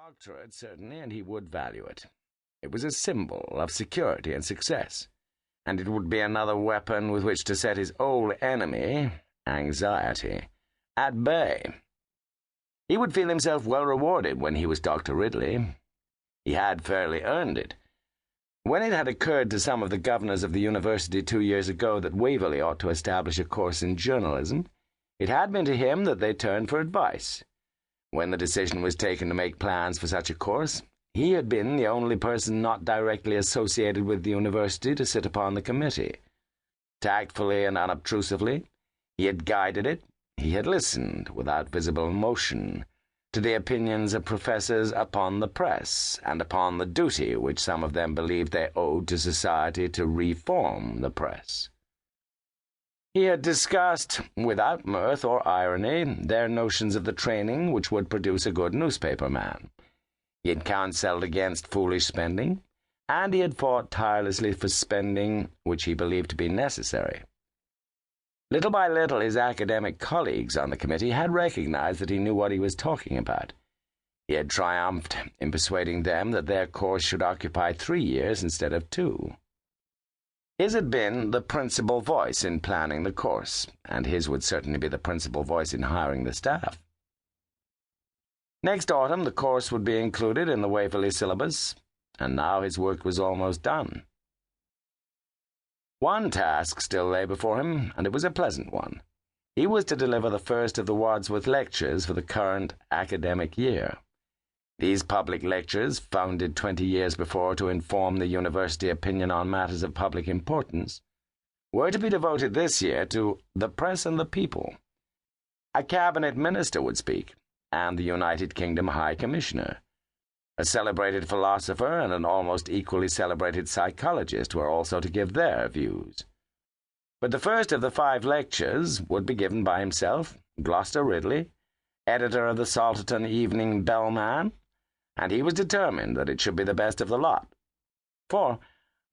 doctorate, certainly, and he would value it. It was a symbol of security and success, and it would be another weapon with which to set his old enemy, anxiety, at bay. He would feel himself well rewarded when he was Dr. Ridley. He had fairly earned it. When it had occurred to some of the governors of the university 2 years ago that Waverly ought to establish a course in journalism, it had been to him that they turned for advice. When the decision was taken to make plans for such a course, he had been the only person not directly associated with the university to sit upon the committee. Tactfully and unobtrusively, he had guided it. He had listened, without visible emotion, to the opinions of professors upon the press, and upon the duty which some of them believed they owed to society to reform the press. He had discussed, without mirth or irony, their notions of the training which would produce a good newspaper man. He had counselled against foolish spending, and he had fought tirelessly for spending which he believed to be necessary. Little by little, his academic colleagues on the committee had recognized that he knew what he was talking about. He had triumphed in persuading them that their course should occupy 3 years instead of 2. His had been the principal voice in planning the course, and his would certainly be the principal voice in hiring the staff. Next autumn, the course would be included in the Waverly syllabus, and now his work was almost done. One task still lay before him, and it was a pleasant one. He was to deliver the first of the Wadsworth lectures for the current academic year. These public lectures, founded 20 years before to inform the university opinion on matters of public importance, were to be devoted this year to the press and the people. A cabinet minister would speak, and the United Kingdom High Commissioner. A celebrated philosopher and an almost equally celebrated psychologist were also to give their views. But the first of the 5 lectures would be given by himself, Gloster Ridley, editor of the Salterton Evening Bellman, and he was determined that it should be the best of the lot. For,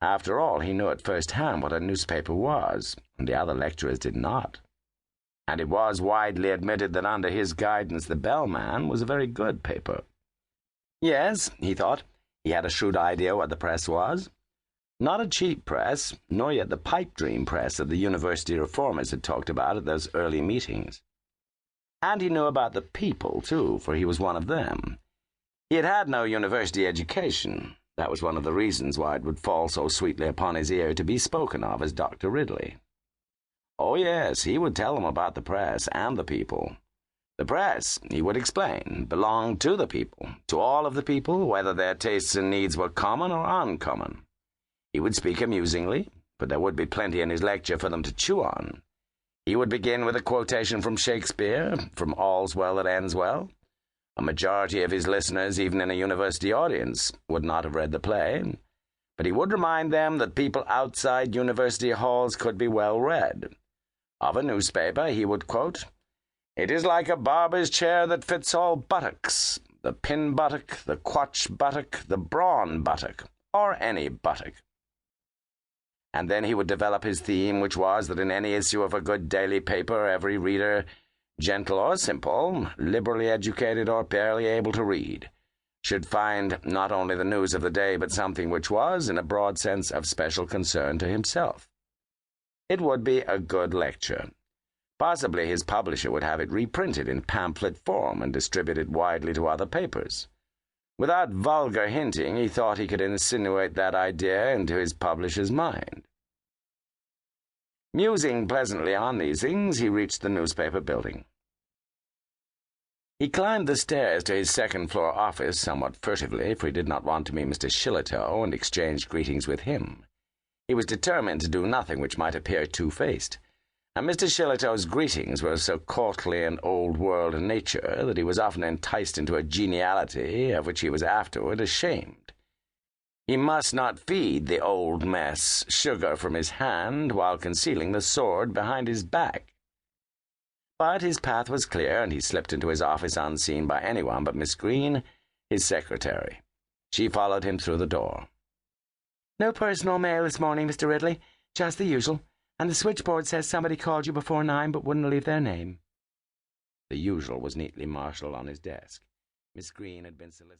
after all, he knew at first hand what a newspaper was, and the other lecturers did not. And it was widely admitted that under his guidance the Bellman was a very good paper. Yes, he thought, he had a shrewd idea what the press was. Not a cheap press, nor yet the pipe dream press that the university reformers had talked about at those early meetings. And he knew about the people, too, for he was one of them. He had had no university education. That was one of the reasons why it would fall so sweetly upon his ear to be spoken of as Dr. Ridley. Oh, yes, he would tell them about the press and the people. The press, he would explain, belonged to the people, to all of the people, whether their tastes and needs were common or uncommon. He would speak amusingly, but there would be plenty in his lecture for them to chew on. He would begin with a quotation from Shakespeare, from All's Well That Ends Well. A majority of his listeners, even in a university audience, would not have read the play, but he would remind them that people outside university halls could be well read. Of a newspaper, he would quote, "It is like a barber's chair that fits all buttocks, the pin buttock, the quatch buttock, the brawn buttock, or any buttock." And then he would develop his theme, which was that in any issue of a good daily paper, every reader, gentle or simple, liberally educated or barely able to read, should find not only the news of the day, but something which was, in a broad sense, of special concern to himself. It would be a good lecture. Possibly his publisher would have it reprinted in pamphlet form and distributed widely to other papers. Without vulgar hinting, he thought he could insinuate that idea into his publisher's mind. Musing pleasantly on these things, he reached the newspaper building. He climbed the stairs to his second-floor office somewhat furtively, for he did not want to meet Mr. Shillitoe and exchange greetings with him. He was determined to do nothing which might appear two-faced, and Mr. Shillitoe's greetings were of so courtly and old-world a nature that he was often enticed into a geniality of which he was afterward ashamed. He must not feed the old mess sugar from his hand while concealing the sword behind his back. But his path was clear, and he slipped into his office unseen by anyone but Miss Green, his secretary. She followed him through the door. "No personal mail this morning, Mr. Ridley. Just the usual. And the switchboard says somebody called you before 9 but wouldn't leave their name." The usual was neatly marshalled on his desk. Miss Green had been solicited.